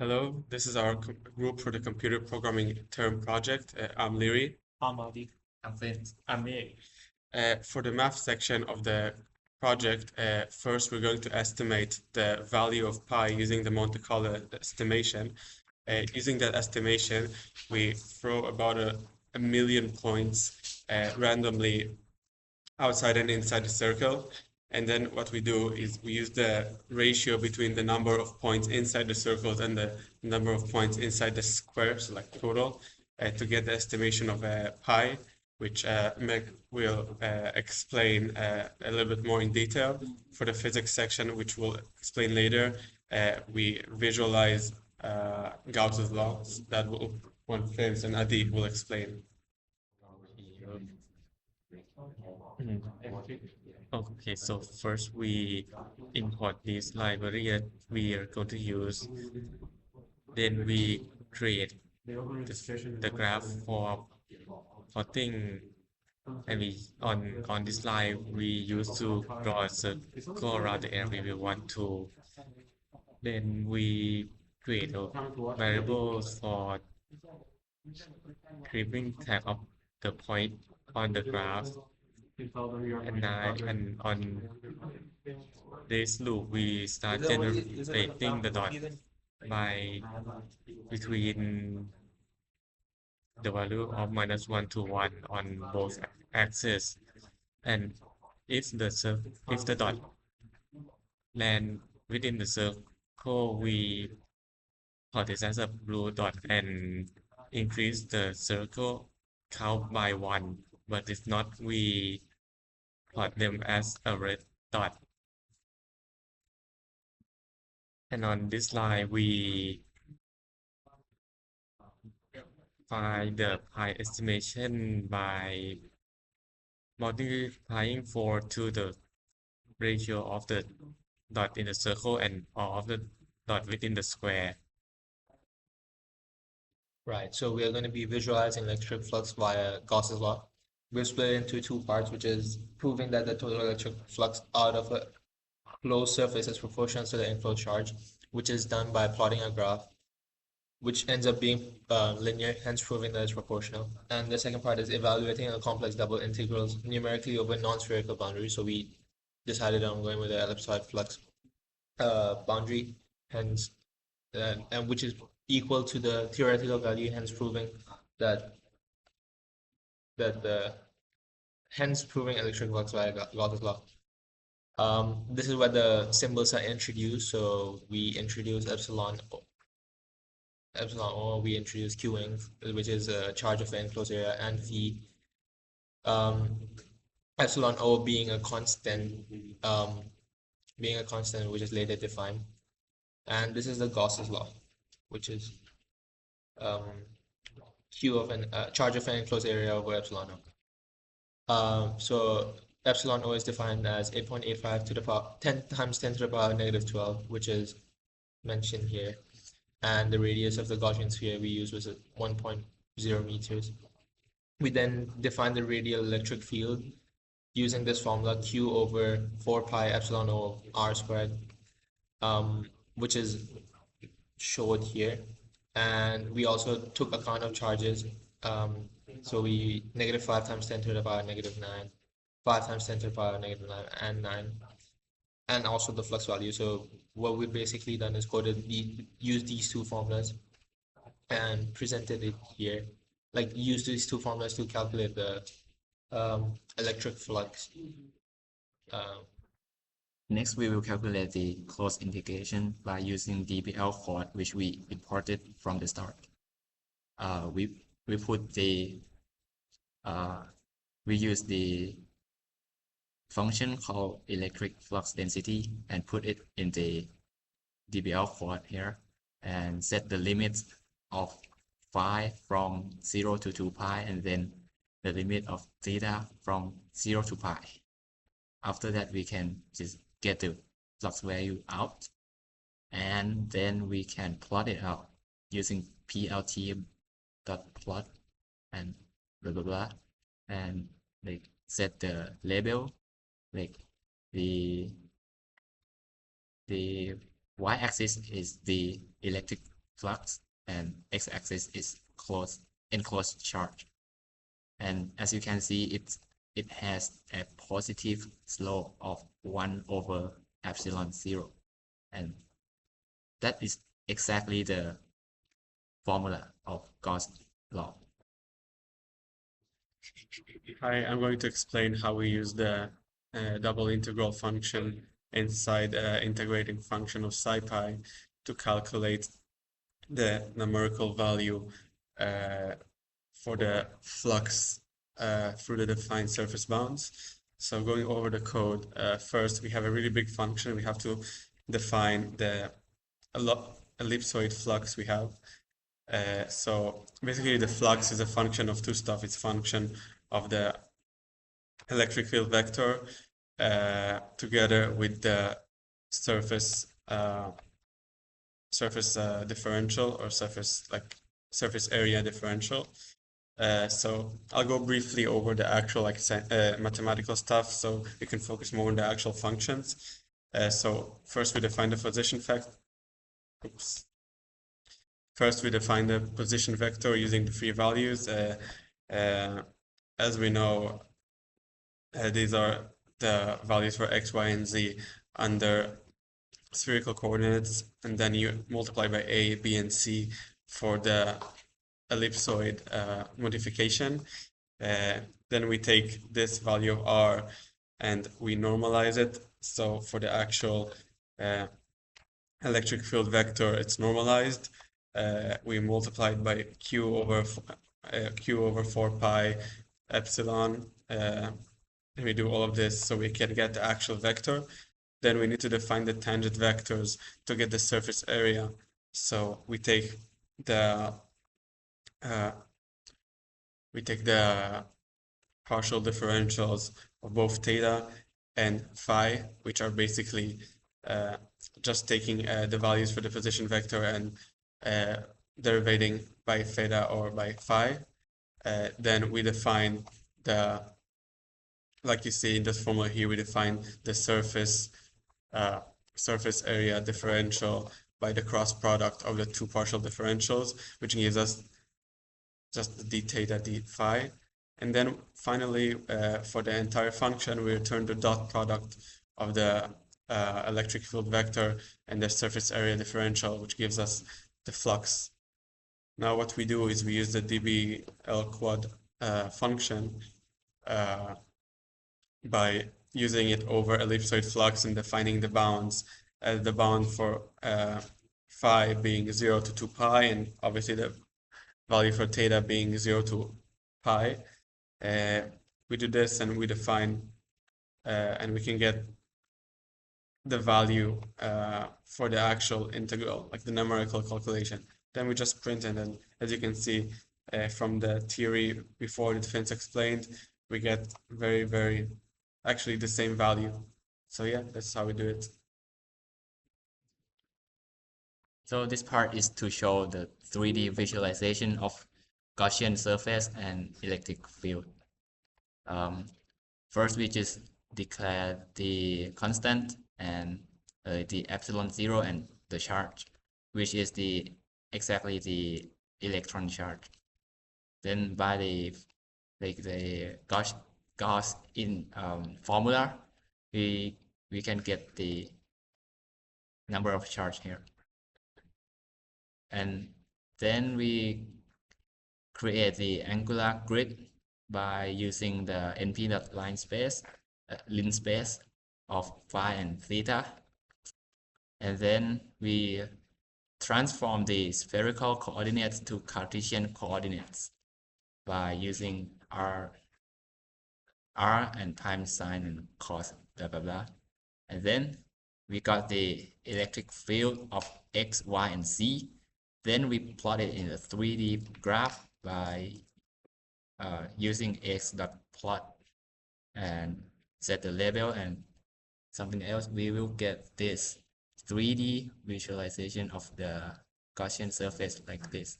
Hello, this is our group for the computer programming term project. I'm Leary. I'm Adi. I'm Vince. I'm me. For the math section of the project, first we're going to estimate the value of pi using the Monte Carlo estimation. Using that estimation, we throw about a million points randomly outside and inside the circle. And then what we do is we use the ratio between the number of points inside the circles and the number of points inside the square, so like total, to get the estimation of pi, which Meg will explain a little bit more in detail. For the physics section, which we'll explain later, we visualize Gauss's laws that will, one Vince and Adi will explain. Okay, so first we import this library that we are going to use. Then we create the graph for plotting, and we on this line we used to draw a circle around the area we want to. Then we create a variables for keeping track of the point on the graph. And on this loop, we start generating the dot by between the value of -1 to 1 on both axes. And if the dot land within the circle, we plot this as a blue dot and increase the circle count by 1. But if not, we plot them as a red dot. And on this line, we find the pi estimation by multiplying 4 to the ratio of the dot in the circle and all of the dot within the square. Right, so we are going to be visualizing electric flux via Gauss's law. We're split into two parts, which is proving that the total electric flux out of a closed surface is proportional to the inflow charge, which is done by plotting a graph, which ends up being linear, hence proving that it's proportional. And the second part is evaluating a complex double integrals numerically over non-spherical boundaries. So we decided on going with the ellipsoid flux boundary, hence, and which is equal to the theoretical value, hence proving that hence proving electric flux via Gauss's law. This is where the symbols are introduced. So we introduce epsilon O, we introduce Qing, which is a charge of an enclosed area, and phi. Epsilon O being a constant, which is later defined. And this is the Gauss's law, which is Q of an charge of an enclosed area over epsilon O. So epsilon O is defined as 8.85 to the power 10 times 10 to the power -12, which is mentioned here. And the radius of the Gaussian sphere we used was at 1.0 meters. We then define the radial electric field using this formula Q over 4 pi epsilon O r squared, which is showed here. And we also took account of charges. So we -5 times 10 to the power -9, 5 times 10 to the power -9, and 9, and also the flux value. So what we've basically done is use these two formulas and presented it here. Like use these two formulas to calculate the electric flux. Next, we will calculate the closed integration by using dBl for which we imported from the start. We put the we use the function called electric flux density and put it in the dBl for here and set the limits of phi from 0 to 2 pi and then the limit of theta from 0 to pi. After that, we can just get the flux value out, and then we can plot it out using plt.plot and blah blah blah, and like set the label, like the y-axis is the electric flux, and x-axis is enclosed charge. And as you can see, it has a positive slope of 1 over epsilon 0, and that is exactly the formula of Gauss law. Hi, I'm going to explain how we use the double integral function inside integrating function of psi pi to calculate the numerical value for the flux through the defined surface bounds. So going over the code, first we have a really big function. We have to define the ellipsoid flux we have. So basically the flux is a function of two stuff. It's function of the electric field vector together with the surface differential or surface area differential. So I'll go briefly over the actual mathematical stuff so we can focus more on the actual functions. So first we define the position vector. First we define the position vector using the three values. As we know, these are the values for x, y, and z under spherical coordinates, and then you multiply by a, b, and c for the ellipsoid modification. Then we take this value of r and we normalize it. So for the actual electric field vector, it's normalized. We multiply it by q over 4 pi epsilon. And we do all of this so we can get the actual vector. Then we need to define the tangent vectors to get the surface area. So we take the partial differentials of both theta and phi, which are basically just taking the values for the position vector and derivating by theta or by phi. Then we define like you see in this formula here, we define the surface area differential by the cross product of the two partial differentials, which gives us just the d theta d phi. And then finally, for the entire function, we return the dot product of the electric field vector and the surface area differential, which gives us the flux. Now what we do is we use the dBl quad function by using it over ellipsoid flux and defining the bounds, the bound for phi being 0 to 2 pi, and obviously the value for theta being 0 to pi. We do this and we define, and we can get the value for the actual integral, like the numerical calculation. Then we just print it, and as you can see from the theory before the defense explained, we get very actually the same value. So yeah, that's how we do it. So this part is to show the 3D visualization of Gaussian surface and electric field. First, we just declare the constant and the epsilon 0 and the charge, which is exactly the electron charge. Then by the Gauss in formula, we can get the number of charge here. And then we create the angular grid by using the np.line space, line space of phi and theta. And then we transform the spherical coordinates to Cartesian coordinates by using r and time, sine, and cos, blah, blah, blah. And then we got the electric field of x, y, and z. Then we plot it in a 3D graph by using x.plot and set the label and something else. We will get this 3D visualization of the Gaussian surface like this.